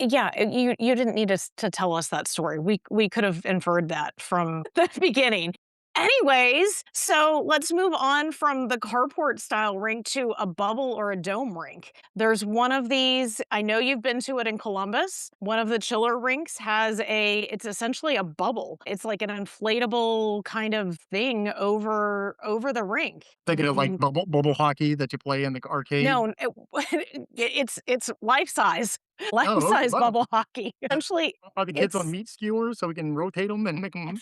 Yeah, you didn't need to tell us that story. We could have inferred that from the beginning. Anyways, so let's move on from the carport style rink to a bubble or a dome rink. There's one of these, I know you've been to it in Columbus. One of the chiller rinks has it's essentially a bubble. It's like an inflatable kind of thing over the rink. Thinking of, like, Mm, bubble hockey that you play in the arcade. no, it's life size. Oh, okay, Life-size wow. bubble hockey. Essentially, Are the kids on it's meat skewers so we can rotate them and make them?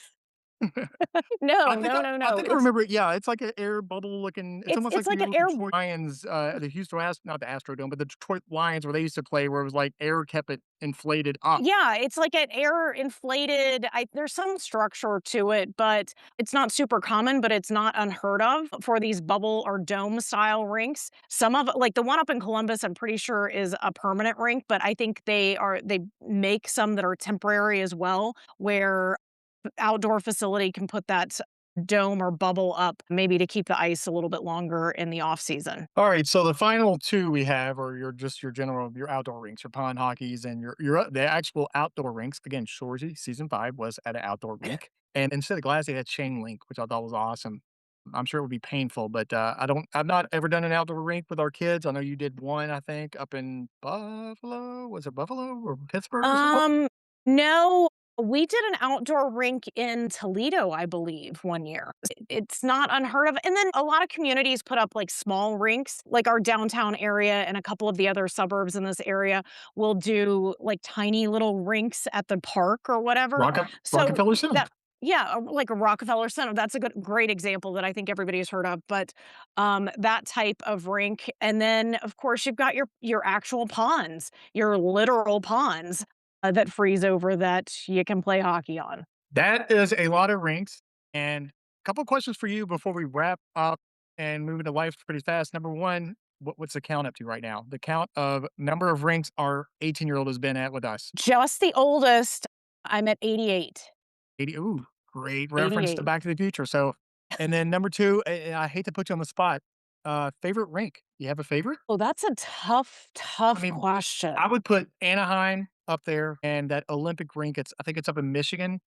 no, no, no, I no. think I remember it, yeah, it's like an air bubble looking it's almost It's like the like an old air Detroit Lions, the Houston not the Astrodome, but the Detroit Lions where they used to play where it was like air kept it inflated up. yeah, it's like an air inflated there's some structure to it, but it's not super common, but it's not unheard of for these bubble or dome style rinks. Some of like the one up in Columbus, I'm pretty sure is a permanent rink, but I think they make some that are temporary as well, where outdoor facility can put that dome or bubble up maybe to keep the ice a little bit longer in the off season. Alright, so the final 2 we have are your outdoor rinks, your pond hockeys and the actual outdoor rinks. Again, Shoresy season 5 was at an outdoor rink, and instead of glass, they had chain link, which I thought was awesome. I'm sure it would be painful, but, I've not ever done an outdoor rink with our kids. I know you did one, I think, up in Buffalo? Was it Buffalo or Pittsburgh or something? Um, no, we did an outdoor rink in Toledo, I believe, one year. It's not unheard of. And then a lot of communities put up like small rinks, like our downtown area and a couple of the other suburbs in this area will do like tiny little rinks at the park or whatever. So Rockefeller Center. that yeah, like a Rockefeller Center. That's a great example that I think everybody's heard of. But that type of rink, and then of course you've got your actual ponds, your literal ponds that freeze over that you can play hockey on. That is a lot of rinks, and a couple questions for you before we wrap up and move into life pretty fast. Number 1, what's the count up to right now? The count of number of rinks our 18-year-old has been at with us. Just the oldest, I'm at 88. 80 ooh, great reference to 88. Back to the Future, so and then number 2, I hate to put you on the spot, favorite rink? You have a favorite? Oh, that's a tough, I tough mean, I question. would put Anaheim up there and that Olympic rink, I think it's up in Michigan,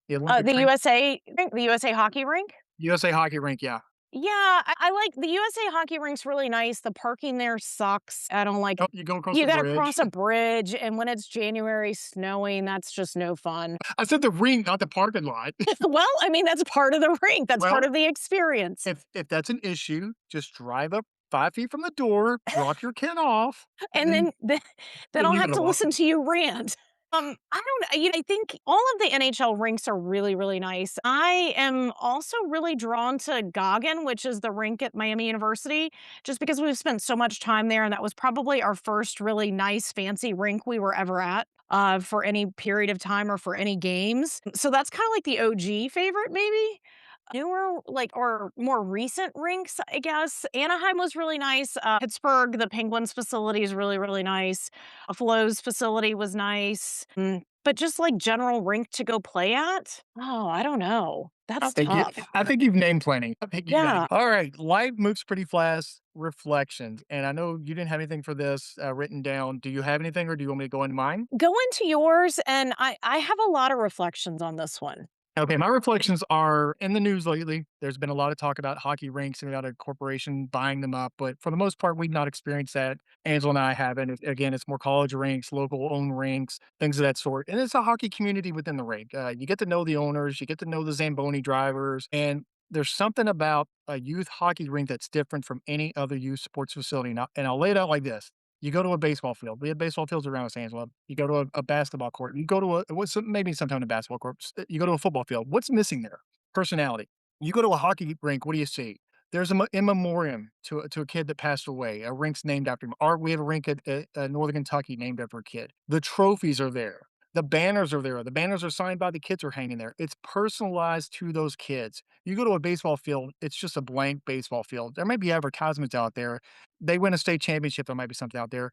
the Olympic The rink. USA rink, the USA hockey rink? USA hockey rink, yeah. Yeah, I like the USA hockey rink's really nice. The parking there sucks. I don't like Oh, you go across you the gotta bridge. cross a bridge, and when it's January snowing, that's just no fun. I said the rink, not the parking lot. Well, I mean, that's part of the rink. That's part Well, of the experience. if that's an issue, just drive up 5 feet from the door, drop your kid off, and And then then I'll you're have gonna to walk. listen to you rant. I don't I think all of the NHL rinks are really, really nice. I am also really drawn to Goggin, which is the rink at Miami University, just because we've spent so much time there, and that was probably our first really nice, fancy rink we were ever at, for any period of time or for any games. So that's kinda like the OG favorite maybe? newer, like, or more recent rinks, I guess. Anaheim was really nice. Pittsburgh, the Penguins facility is really, really nice. Buffalo's facility was nice. But just like general rink to go play at? Oh, I don't know. I That's think you tough. I think you've named plenty. I think you've named Yeah. all right, life moves pretty fast, reflections, and I know you didn't have anything for this, written down. Do you have anything, or do you want me to go into mine? Go into yours, and I have a lot of reflections on this one. Okay, my reflections are in the news lately. There's been a lot of talk about hockey rinks and about a corporation buying them up, but for the most part, we've not experienced that. Angela and I haven't. Again, it's more college rinks, local owned rinks, things of that sort. And it's a hockey community within the rink. You get to know the owners, you get to know the Zamboni drivers, and there's something about a youth hockey rink that's different from any other youth sports facility. Now, and I'll lay it out like this. You go to a baseball field. We have baseball fields around Los Angeles. You go to a basketball court. You go to maybe sometime a basketball court. You go to a football field. What's missing there? Personality. You go to a hockey rink. What do you see? There's in memoriam to a kid that passed away. A rink's named after him. We have a rink at Northern Kentucky named after a kid. The trophies are there. The banners are there. The banners are signed by the kids are hanging there. It's personalized to those kids. You go to a baseball field, it's just a blank baseball field. There may be advertisements out there. They win a state championship, there might be something out there.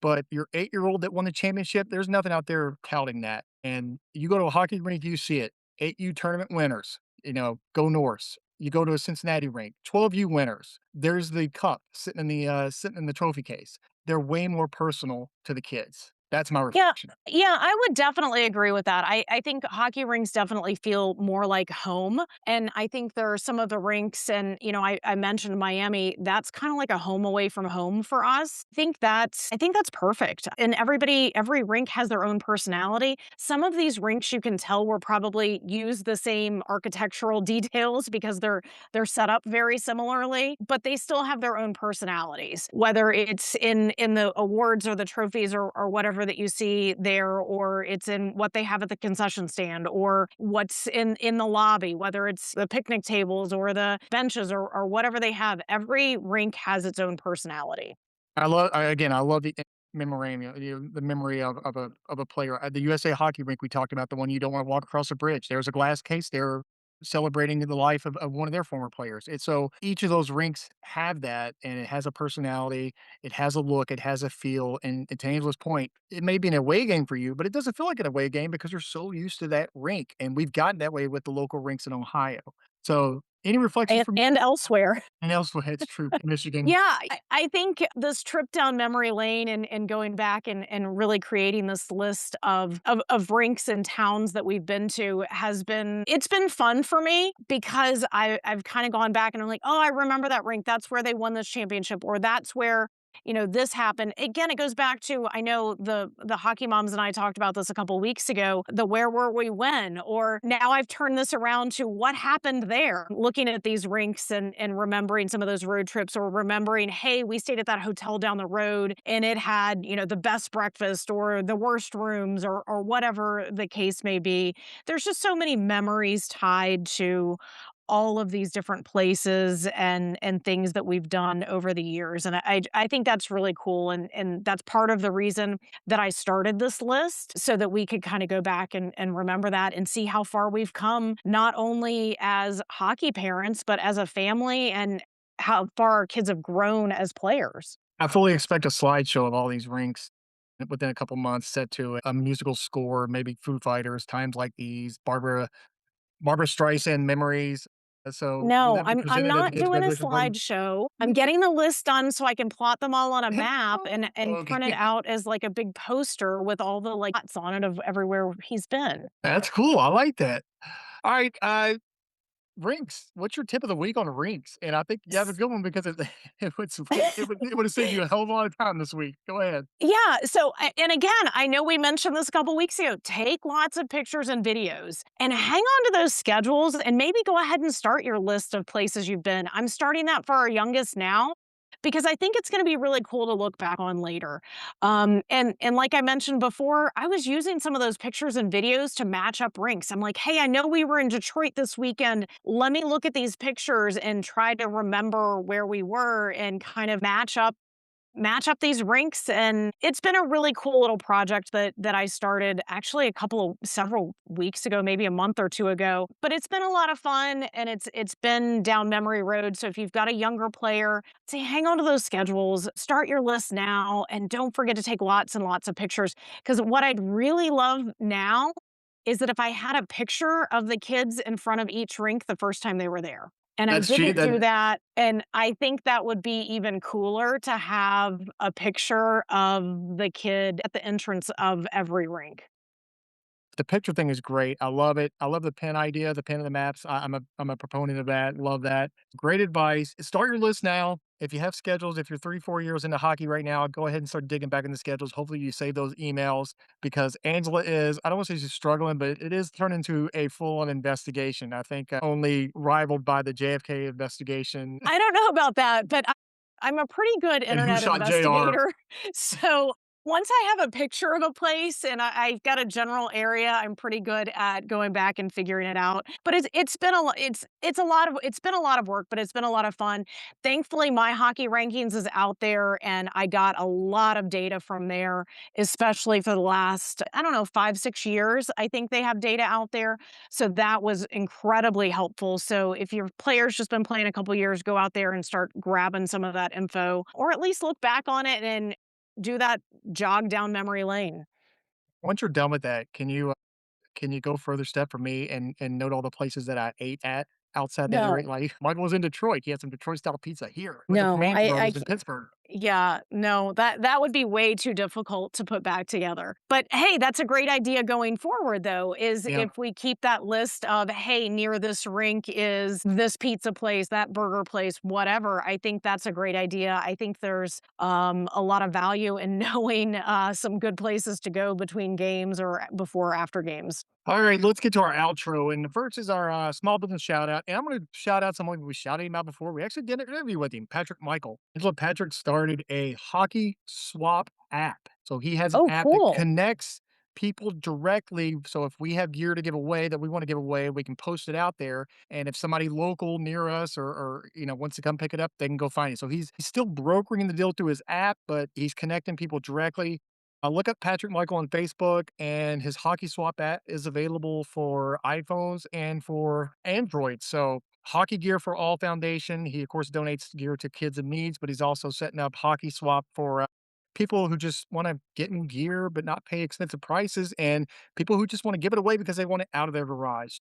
But your 8-year-old that won the championship, there's nothing out there touting that. And you go to a hockey rink, you see it. 8U tournament winners, go Norse. You go to a Cincinnati rink, 12U winners. There's the cup sitting in the trophy case. They're way more personal to the kids. That's my Yeah, reflection. yeah, I would definitely agree with that. I think hockey rinks definitely feel more like home, and I think there are some of the rinks, and I mentioned Miami. That's kind of like a home away from home for us. I think that's perfect. And every rink has their own personality. Some of these rinks you can tell will probably use the same architectural details because they're set up very similarly, but they still have their own personalities. Whether it's in the awards or the trophies or whatever that you see there, or it's in what they have at the concession stand, or what's in the lobby, whether it's the picnic tables or the benches or whatever they have. Every rink has its own personality. I love the memorandum, the memory of a player. At the USA Hockey Rink, we talked about the one you don't want to walk across a bridge. There's a glass case there celebrating the life of one of their former players. And so each of those rinks have that, and it has a personality, it has a look, it has a feel. And to Angela's point, it may be an away game for you, but it doesn't feel like an away game because you're so used to that rink. And we've gotten that way with the local rinks in Ohio. So any reflections from And elsewhere. and elsewhere? It's true, Michigan. Yeah, I think this trip down memory lane and going back and really creating this list of rinks and towns that we've been to it's been fun for me because I've kind of gone back and I'm like, oh, I remember that rink. That's where they won this championship, or that's where this happened. Again, it goes back to, I know the hockey moms and I talked about this a couple weeks ago, the where were we when, or now I've turned this around to what happened there, looking at these rinks and remembering some of those road trips, or remembering, hey, we stayed at that hotel down the road and it had, the best breakfast or the worst rooms, or whatever the case may be. There's just so many memories tied to all of these different places and things that we've done over the years. And I think that's really cool. And that's part of the reason that I started this list, so that we could kind of go back and remember that and see how far we've come, not only as hockey parents, but as a family, and how far our kids have grown as players. I fully expect a slideshow of all these rinks within a couple months set to a musical score, maybe Foo Fighters, Times Like These, Barbara Streisand memories. So will No, that be I'm presented at the not kids' doing a graduation party? slideshow. I'm getting the list done so I can plot them all on a map and print it Okay. out as like a big poster with all the like dots on it of everywhere he's been. That's cool. I like that. All right, rinks. What's your tip of the week on rinks? And I think you have a good one because it would have saved you a hell of a lot of time this week. Go ahead. Yeah. So, and again, I know we mentioned this a couple weeks ago. Take lots of pictures and videos and hang on to those schedules, and maybe go ahead and start your list of places you've been. I'm starting that for our youngest now because I think it's going to be really cool to look back on later. And like I mentioned before, I was using some of those pictures and videos to match up rinks. I'm like, hey, I know we were in Detroit this weekend. Let me look at these pictures and try to remember where we were and kind of match up match up these rinks, and it's been a really cool little project that I started actually several weeks ago, maybe a month or two ago. But it's been a lot of fun, and it's been down memory road. So if you've got a younger player, say hang on to those schedules, start your list now, and don't forget to take lots and lots of pictures. Because what I'd really love now is that if I had a picture of the kids in front of each rink the first time they were there. And I That's cheap. didn't That do that, and I think that would be even cooler to have a picture of the kid at the entrance of every rink. The picture thing is great. I love it. I love the pen idea, the pen of the maps. I'm a proponent of that. Love that. Great advice. Start your list now. If you have schedules, if you're 3, 4 years into hockey right now, go ahead and start digging back in the schedules. Hopefully you save those emails because Angela is, I don't want to say she's struggling, but it is turned into a full-on investigation. I think only rivaled by the JFK investigation I don't know about that, but I'm a pretty good and who internet shot JR. investigator. So once I have a picture of a place and I've got a general area, I'm pretty good at going back and figuring it out. But it's been it's been a lot of work, but it's been a lot of fun. Thankfully, my hockey rankings is out there, and I got a lot of data from there, especially for the last, I don't know, 5, 6 years. I think they have data out there. So that was incredibly helpful. So if your player's just been playing a couple years, go out there and start grabbing some of that info, or at least look back on it and do that jog down memory lane. Once you're done with that, can you go further step for me and note all the places that I ate at outside that area? No, Like Michael was in Detroit. He had some Detroit style pizza here. Went to no, Command I Brothers in Pittsburgh. Yeah, no, that would be way too difficult to put back together. But hey, that's a great idea going forward though, is Yeah. if we keep that list of, hey, near this rink is this pizza place, that burger place, whatever. I think that's a great idea. I think there's a lot of value in knowing some good places to go between games or before or after games. All right, let's get to our outro. And the first is our small business shout out. And I'm going to shout out someone we shouted him out before. We actually did an interview with him, Patrick Michael. Angela Patrick started a hockey swap app. So he has an Oh, app that cool. connects people directly. So if we have gear to give away that we want to give away, we can post it out there. And if somebody local near us or wants to come pick it up, they can go find it. So he's still brokering the deal through his app, but he's connecting people directly. Look up Patrick Michael on Facebook, and his Hockey Swap app is available for iPhones and for Android. So, Hockey Gear for All Foundation. He, of course, donates gear to kids in needs, but he's also setting up Hockey Swap for people who just want to get new gear but not pay expensive prices, and people who just want to give it away because they want it out of their garage.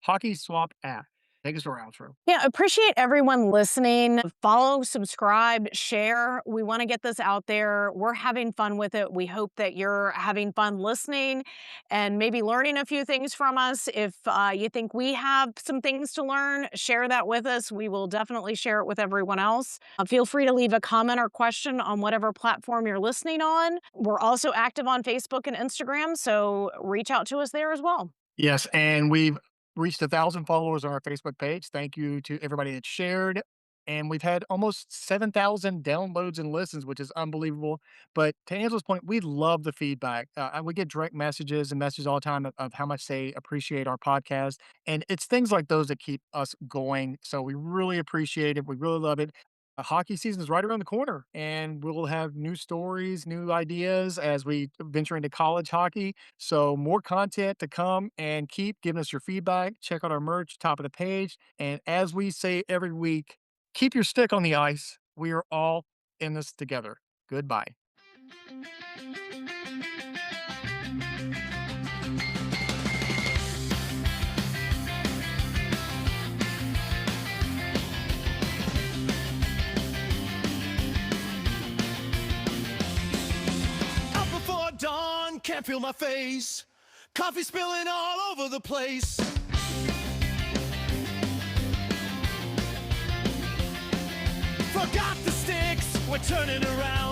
Hockey Swap app. Take us to our outro. Yeah, appreciate everyone listening. Follow, subscribe, share. We want to get this out there. We're having fun with it. We hope that you're having fun listening and maybe learning a few things from us. If you think we have some things to learn, share that with us. We will definitely share it with everyone else. Feel free to leave a comment or question on whatever platform you're listening on. We're also active on Facebook and Instagram, so reach out to us there as well. Yes, and we've reached 1,000 followers on our Facebook page. Thank you to everybody that shared. And we've had almost 7,000 downloads and listens, which is unbelievable. But to Angela's point, we love the feedback. And we get direct messages and messages all the time of how much they appreciate our podcast. And it's things like those that keep us going. So we really appreciate it. We really love it. Hockey season is right around the corner, and we'll have new stories, new ideas as we venture into college hockey. So, more content to come, and keep giving us your feedback. Check out our merch, top of the page. And as we say every week, keep your stick on the ice. We are all in this together. Goodbye. Up before dawn, can't feel my face. Coffee spilling all over the place. Forgot the sticks, we're turning around.